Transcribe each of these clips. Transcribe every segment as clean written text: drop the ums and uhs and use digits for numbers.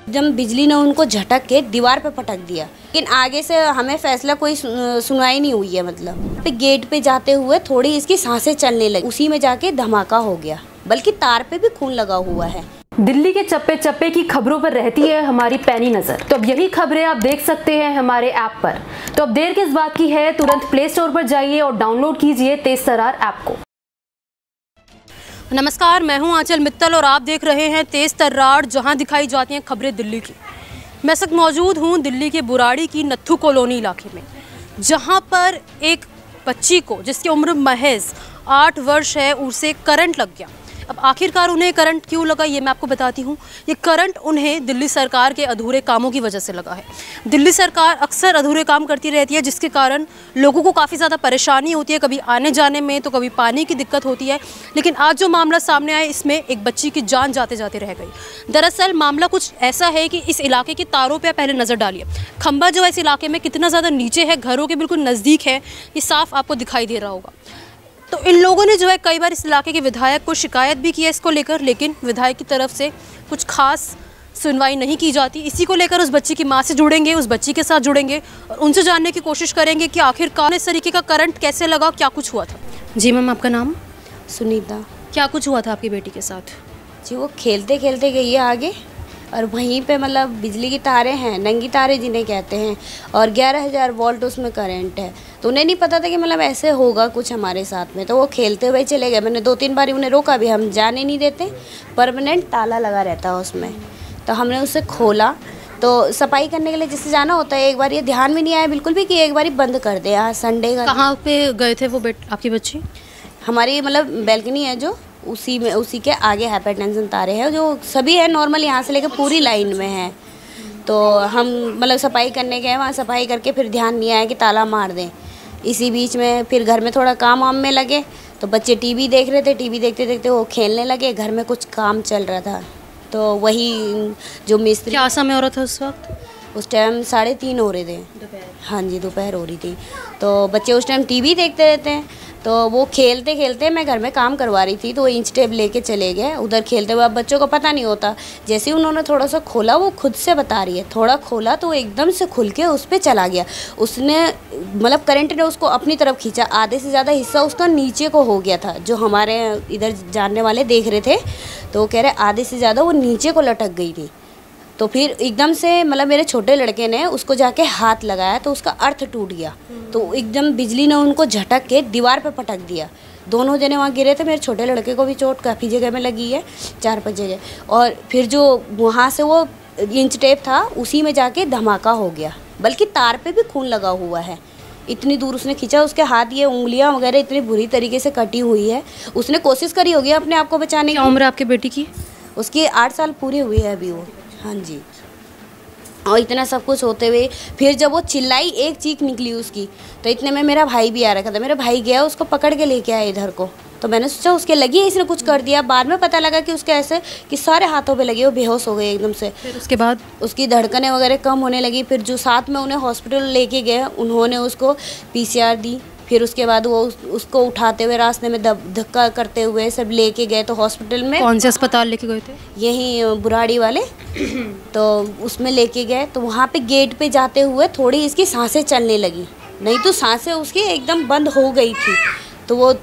जब बिजली ने उनको झटक के दीवार पे पटक दिया, लेकिन आगे से हमें फैसला कोई सुनवाई नहीं हुई है। मतलब गेट पे जाते हुए थोड़ी इसकी सांसें चलने लगी, उसी में जाके धमाका हो गया, बल्कि तार पे भी खून लगा हुआ है। दिल्ली के चप्पे चप्पे की खबरों पर रहती है हमारी पैनी नजर, तो अब यही खबरें आप देख सकते हैं हमारे ऐप पर। तो अब देर किस बात की है, तुरंत प्ले स्टोर पर जाइए और डाउनलोड कीजिए तेज तर्रार ऐप को। नमस्कार, मैं हूं आंचल मित्तल और आप देख रहे हैं तेज तर्रार, जहां दिखाई जाती हैं खबरें दिल्ली की। मैं इस वक्त मौजूद हूं दिल्ली के बुराड़ी की नत्थू कॉलोनी इलाके में, जहां पर एक बच्ची को, जिसकी उम्र महज 8 वर्ष है, उसे करंट लग गया। अब आखिरकार उन्हें करंट क्यों लगा, ये मैं आपको बताती हूँ। ये करंट उन्हें दिल्ली सरकार के अधूरे कामों की वजह से लगा है। दिल्ली सरकार अक्सर अधूरे काम करती रहती है, जिसके कारण लोगों को काफ़ी ज़्यादा परेशानी होती है, कभी आने जाने में तो कभी पानी की दिक्कत होती है। लेकिन आज जो मामला सामने आया, इसमें एक बच्ची की जान जाते जाते रह गई। दरअसल मामला कुछ ऐसा है कि इस इलाके की तारों पर पहले नज़र डालिए। खंबा जो है इस इलाके में कितना ज़्यादा नीचे है, घरों के बिल्कुल नज़दीक है, ये साफ आपको दिखाई दे रहा होगा। तो इन लोगों ने जो है कई बार इस इलाके के विधायक को शिकायत भी की है इसको लेकर, लेकिन विधायक की तरफ से कुछ खास सुनवाई नहीं की जाती। इसी को लेकर उस बच्ची की माँ से जुड़ेंगे, उस बच्ची के साथ जुड़ेंगे और उनसे जानने की कोशिश करेंगे कि आखिरकार इस तरीके का करंट कैसे लगा, क्या कुछ हुआ था। जी मैम, आपका नाम? सुनीता। क्या कुछ हुआ था आपकी बेटी के साथ? जी वो खेलते खेलते गई है आगे, और वहीं पे मतलब बिजली की तारें हैं, नंगी तारें जिन्हें कहते हैं, और 11,000 वोल्ट उसमें करंट है। तो उन्हें नहीं पता था कि मतलब ऐसे होगा कुछ हमारे साथ में, तो वो खेलते हुए चले गए। मैंने 2-3 बार उन्हें रोका भी, हम जाने नहीं देते, परमानेंट ताला लगा रहता है उसमें। तो हमने उसे खोला, तो सफाई करने के लिए जिससे जाना होता है, एक बार ये ध्यान में नहीं आया बिल्कुल भी कि एक बार बंद कर दे। आज संडे का। कहाँ पे गए थे वो आपकी बच्ची? हमारी मतलब बैल्कनी है जो, उसी में, उसी के आगे हाइपरटेंशन तारे हैं, जो सभी है नॉर्मल, यहाँ से लेकर पूरी लाइन में है। तो हम मतलब सफाई करने गए, वहाँ सफाई करके फिर ध्यान नहीं आया कि ताला मार दें। इसी बीच में फिर घर में थोड़ा काम वाम में लगे, तो बच्चे टीवी देख रहे थे, टीवी देखते देखते वो खेलने लगे। घर में कुछ काम चल रहा था, तो वही जो मिस्त्री। क्या समय हो रहा था उस वक्त? उस टाइम 3:30 हो रहे थे। हाँ जी, दोपहर हो रही थी। तो बच्चे उस टाइम टीवी देखते रहते हैं, तो वो खेलते खेलते, मैं घर में काम करवा रही थी, तो वो इंच टेप लेके चले गए उधर खेलते हुए। अब बच्चों को पता नहीं होता, जैसे ही उन्होंने थोड़ा सा खोला, वो खुद से बता रही है, थोड़ा खोला तो वो एकदम से खुल के उस पर चला गया। उसने मतलब करंट ने उसको अपनी तरफ खींचा, आधे से ज़्यादा हिस्सा उसका नीचे को हो गया था। जो हमारे इधर जानने वाले देख रहे थे, तो वो कह रहे आधे से ज़्यादा वो नीचे को लटक गई थी। तो फिर एकदम से मतलब मेरे छोटे लड़के ने उसको जाके हाथ लगाया, तो उसका अर्थ टूट गया। तो एकदम बिजली ने उनको झटक के दीवार पे पटक दिया। दोनों जने वहाँ गिरे थे। मेरे छोटे लड़के को भी चोट काफ़ी जगह में लगी है, 4-5 जगह। और फिर जो वहाँ से वो इंच टेप था, उसी में जाके धमाका हो गया, बल्कि तार पे भी खून लगा हुआ है। इतनी दूर उसने खींचा, उसके हाथ, ये उंगलियाँ वगैरह इतनी बुरी तरीके से कटी हुई है। उसने कोशिश करी होगी अपने आप को बचाने की। क्या उम्र है आपकी बेटी की? उसकी 8 साल पूरी हुई है अभी वो। हाँ जी। और इतना सब कुछ होते हुए फिर जब वो चिल्लाई, एक चीख निकली उसकी, तो इतने में मेरा भाई भी आ रखा था। मेरा भाई गया, उसको पकड़ के लेके आया इधर को। तो मैंने सोचा उसके लगी है, इसने कुछ कर दिया। बाद में पता लगा कि उसके ऐसे कि सारे हाथों पे लगे, वो बेहोश हो गए एकदम से। फिर उसके बाद उसकी धड़कनें वगैरह कम होने लगी। फिर जो साथ में उन्हें हॉस्पिटल लेके गए, उन्होंने उसको PCR दी। फिर उसके बाद वो उसको उठाते हुए रास्ते में धक्का करते हुए सब लेके गए, तो हॉस्पिटल में। कौन से अस्पताल लेके गए थे? यहीं बुराड़ी वाले। तो उसमें लेके गए, तो वहाँ पे गेट पे जाते हुए थोड़ी इसकी सांसें चलने लगी, नहीं तो सांसें उसकी एकदम बंद हो गई थी। तो वो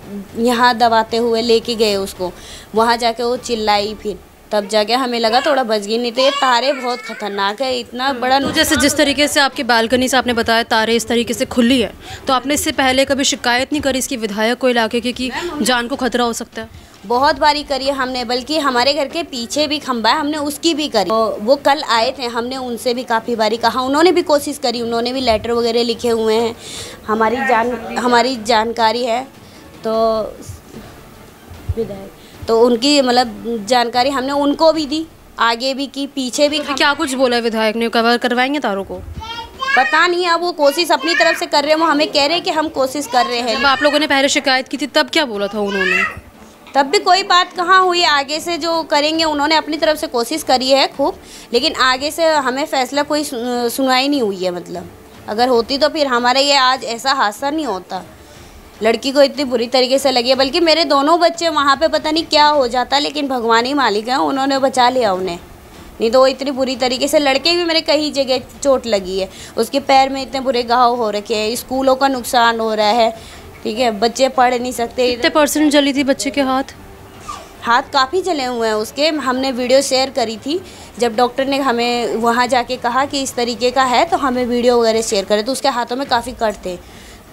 यहाँ दबाते हुए लेके गए उसको, वहाँ जाके वो चिल्लाई, फिर तब जाके हमें लगा थोड़ा बच गई। नहीं तो ये तारे बहुत खतरनाक है, इतना बड़ा। तो जैसे जिस तरीके से आपकी बालकनी से आपने बताया तारे इस तरीके से खुली है, तो आपने इससे पहले कभी शिकायत नहीं करी इसकी विधायक को इलाके की कि जान को खतरा हो सकता है? बहुत बारी करी है हमने, बल्कि हमारे घर के पीछे भी खंबा है, हमने उसकी भी करी। तो वो कल आए थे, हमने उनसे भी काफ़ी बारी कहा, उन्होंने भी कोशिश करी, उन्होंने भी लेटर वगैरह लिखे हुए हैं। हमारी जानकारी है, तो विधायक, तो उनकी मतलब जानकारी हमने उनको भी दी, आगे भी की, पीछे भी। तो क्या कुछ बोला है विधायक ने? कवर करवाएंगे तारों को? पता नहीं, अब वो कोशिश अपनी तरफ से कर रहे हैं। वो हमें कह रहे हैं कि हम कोशिश कर रहे हैं। जब आप लोगों ने पहले शिकायत की थी तब क्या बोला था उन्होंने? तब भी कोई बात कहाँ हुई। आगे से जो करेंगे, उन्होंने अपनी तरफ से कोशिश करी है खूब, लेकिन आगे से हमें फैसला कोई सुनवाई नहीं हुई है। मतलब अगर होती तो फिर हमारा ये आज ऐसा हादसा नहीं होता। लड़की को इतनी बुरी तरीके से लगी है, बल्कि मेरे दोनों बच्चे वहाँ पे पता नहीं क्या हो जाता, लेकिन भगवान ही मालिक है, उन्होंने बचा लिया उन्हें। नहीं तो वो इतनी बुरी तरीके से, लड़के भी मेरे कई जगह चोट लगी है, उसके पैर में इतने बुरे घाव हो रखे हैं, स्कूलों का नुकसान हो रहा है, ठीक है, बच्चे पढ़ नहीं सकते। कितने % जली थी बच्चे के हाथ? हाथ काफ़ी जले हुए हैं उसके, हमने वीडियो शेयर करी थी। जब डॉक्टर ने हमें वहाँ जाके कहा कि इस तरीके का है तो हमें वीडियो वगैरह शेयर करें, तो उसके हाथों में काफ़ी कट थे,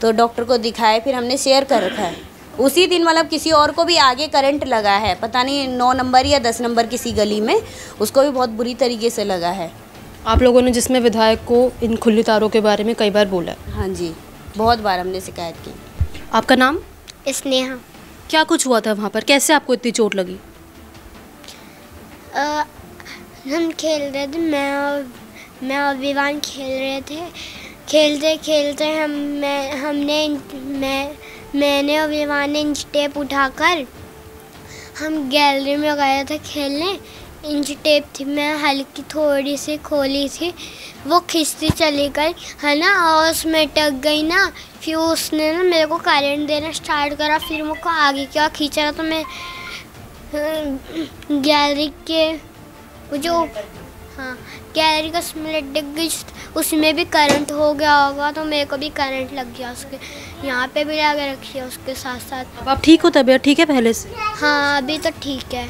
तो डॉक्टर को दिखाए, फिर हमने शेयर कर रखा है। उसी दिन मतलब किसी और को भी आगे करंट लगा है, पता नहीं 9 नंबर या 10 नंबर किसी गली में, उसको भी बहुत बुरी तरीके से लगा है। आप लोगों ने जिसमें विधायक को इन खुली तारों के बारे में कई बार बोला है? हाँ जी, बहुत बार हमने शिकायत की। आपका नाम? स्नेहा। क्या कुछ हुआ था वहाँ पर, कैसे आपको इतनी चोट लगी? हम खेल रहे थे, मैं और विवान खेल रहे थे। खेलते खेलते मैंने और विवान ने इंच टेप उठाकर हम गैलरी में गए थे खेलने। इंच टेप थी, मैं हल्की थोड़ी सी खोली थी, वो खिंचती चली गई है ना, और उसमें टक गई ना। फिर उसने ना मेरे को करंट देना स्टार्ट करा, फिर मुझको आगे क्या खींच रहा, तो मैं गैलरी के जो गैलरी का स्मेल डिग गई, उसमें भी करंट हो गया होगा, तो मेरे को भी करंट लग गया उसके यहाँ पे भी लगा रखी है उसके साथ साथ। अब आप ठीक हो, तबीयत ठीक है पहले से? हाँ अभी तो ठीक है।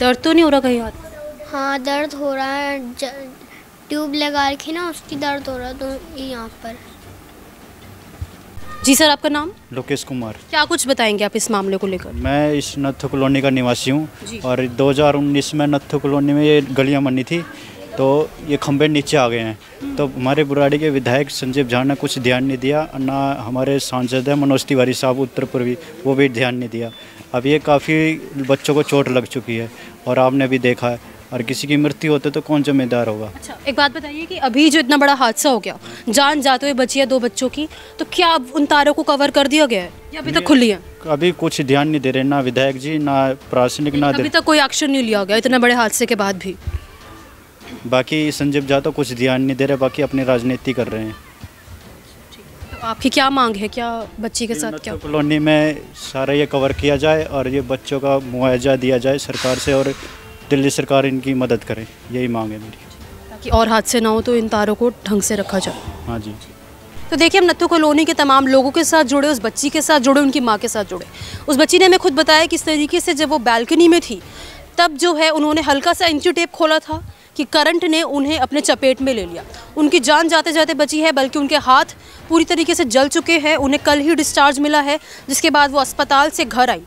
दर्द तो नहीं हो रहा कहीं हाथ? हाँ दर्द हो रहा है, ट्यूब लगा रखी ना उसकी दर्द हो रहा है तो यहाँ पर। जी सर, आपका नाम? लोकेश कुमार। क्या कुछ बताएंगे आप इस मामले को लेकर? मैं इस नत्थु कॉलोनी का निवासी हूँ और 2019 में नत्थु कॉलोनी में ये गलियाँ बनी थी, तो ये खंभे नीचे आ गए हैं। तो हमारे बुराड़ी के विधायक संजीव झा ने कुछ ध्यान नहीं दिया, ना हमारे सांसद है मनोज तिवारी साहब उत्तर पूर्वी, वो भी ध्यान नहीं दिया। अब ये काफ़ी बच्चों को चोट लग चुकी है और आपने भी देखा है, और किसी की मृत्यु होते तो कौन जिम्मेदार होगा? अच्छा, एक बात बताइए कि अभी जो इतना बड़ा हादसा हो गया, जान जाते हुए बची है 2 बच्चों की, तो क्या अब उन तारों को कवर कर दिया गया है या अभी तक खुली है? अभी कुछ ध्यान नहीं दे रहे, ना विधायक जी ना प्रशासनिक, ना अभी तक कोई एक्शन नहीं लिया गया इतने बड़े हादसे के बाद भी। बाकी संजीव झा तो कुछ ध्यान नहीं दे रहे, बाकी अपनी राजनीति कर रहे हैं। तो आपकी क्या मांग है, क्या बच्ची के साथ क्या? कॉलोनी में सारा ये कवर किया जाए और ये बच्चों का मुआवजा दिया जाए सरकार से, और दिल्ली सरकार इनकी मदद करे, यही मांग है मेरी, ताकि और हादसे ना हो तो इन तारों को ढंग से रखा जाए। हाँ जी। तो देखिए, हम नत्थु कॉलोनी के तमाम लोगों के साथ जुड़े, उस बच्ची के साथ जुड़े, उनकी माँ के साथ जुड़े। उस बच्ची ने हमें खुद बताया किस तरीके से जब वो बालकनी में थी तब जो है उन्होंने हल्का सा इंची टेप खोला था कि करंट ने उन्हें अपने चपेट में ले लिया। उनकी जान जाते जाते बची है, बल्कि उनके हाथ पूरी तरीके से जल चुके हैं। उन्हें कल ही डिस्चार्ज मिला है, जिसके बाद वो अस्पताल से घर आई।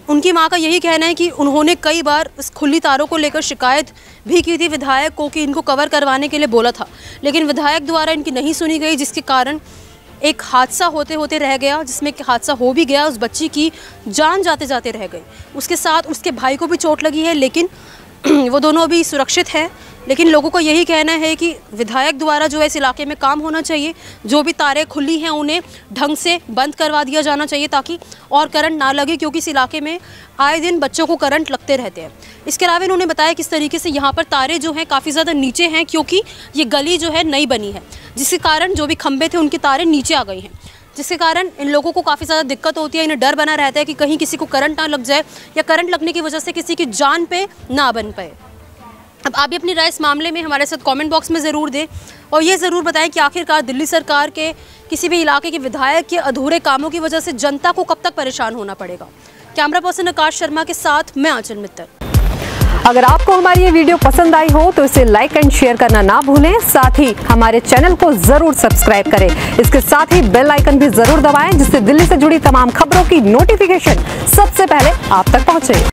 उनकी मां का यही कहना है कि उन्होंने कई बार इस खुली तारों को लेकर शिकायत भी की थी विधायक को कि इनको कवर करवाने के लिए बोला था, लेकिन विधायक द्वारा इनकी नहीं सुनी गई, जिसके कारण एक हादसा होते होते रह गया, जिसमें एक हादसा हो भी गया। उस बच्ची की जान जाते जाते रह गई। उसके साथ उसके भाई को भी चोट लगी है, लेकिन वो दोनों अभी सुरक्षित है। लेकिन लोगों को यही कहना है कि विधायक द्वारा जो है इस इलाके में काम होना चाहिए, जो भी तारें खुली हैं उन्हें ढंग से बंद करवा दिया जाना चाहिए ताकि और करंट ना लगे, क्योंकि इस इलाके में आए दिन बच्चों को करंट लगते रहते हैं। इसके अलावा इन्होंने बताया किस तरीके से यहाँ पर तारें जो हैं काफ़ी ज़्यादा नीचे हैं, क्योंकि ये गली जो है नई बनी है, जिसके कारण जो भी खंभे थे उनकी तारें नीचे आ गई हैं, जिसके कारण इन लोगों को काफ़ी ज़्यादा दिक्कत होती है। इन्हें डर बना रहता है कि कहीं किसी को करंट ना लग जाए या करंट लगने की वजह से किसी की जान पे ना बन पाए। अब आप भी अपनी राय इस मामले में हमारे साथ कमेंट बॉक्स में ज़रूर दें और ये ज़रूर बताएं कि आखिरकार दिल्ली सरकार के किसी भी इलाके के विधायक के अधूरे कामों की वजह से जनता को कब तक परेशान होना पड़ेगा। कैमरा पर्सन आकाश शर्मा के साथ मैं आंचल मित्तल। अगर आपको हमारी ये वीडियो पसंद आई हो तो इसे लाइक एंड शेयर करना ना भूलें। साथ ही हमारे चैनल को जरूर सब्सक्राइब करें। इसके साथ ही बेल आइकन भी जरूर दबाएं, जिससे दिल्ली से जुड़ी तमाम खबरों की नोटिफिकेशन सबसे पहले आप तक पहुंचे।